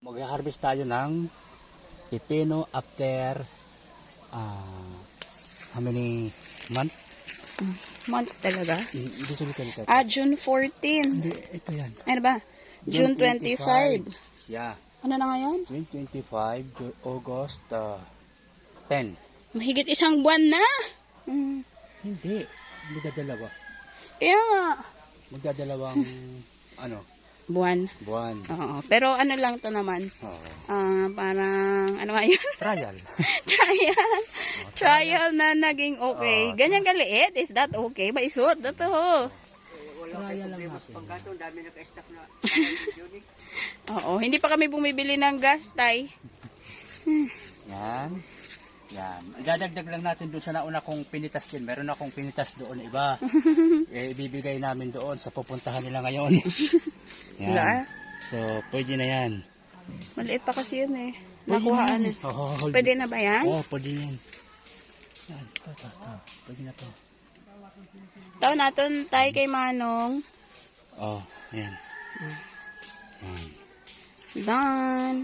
Mag-harvest tayo ng pipino after how many months? Months talaga? Dito. June 14. Hindi, ito yan. Ano ba? June 25. Yeah. Ano na ngayon? June 25, August 10. Mahigit isang buwan na. Hindi. Magdadalawa. Kaya nga. Magdadalawang Buwan. buwan. Oo. Pero ano lang to naman. Oo. Parang, ano nga yun? Trial. Trial. Trial na naging okay. Ganyan kaliit. Is that okay? Maisot na to. Trial lang natin. Oo. Hindi pa kami bumibili ng gas, tay. Yan. Yan. Idadagdag lang natin doon sa nauna kong pinitas din. Meron akong pinitas doon iba. Ibibigay namin doon sa pupuntahan nila ngayon. Yan. Wala. So, pwede na yan. Maliit pa kasi yun eh. Nakuhaan eh. Pwede na ba yan? Oo, pwede yan. Yan. Ito. Pwede na to. Tao natin tayo kay Manong. Oh, yan. Yan. Done.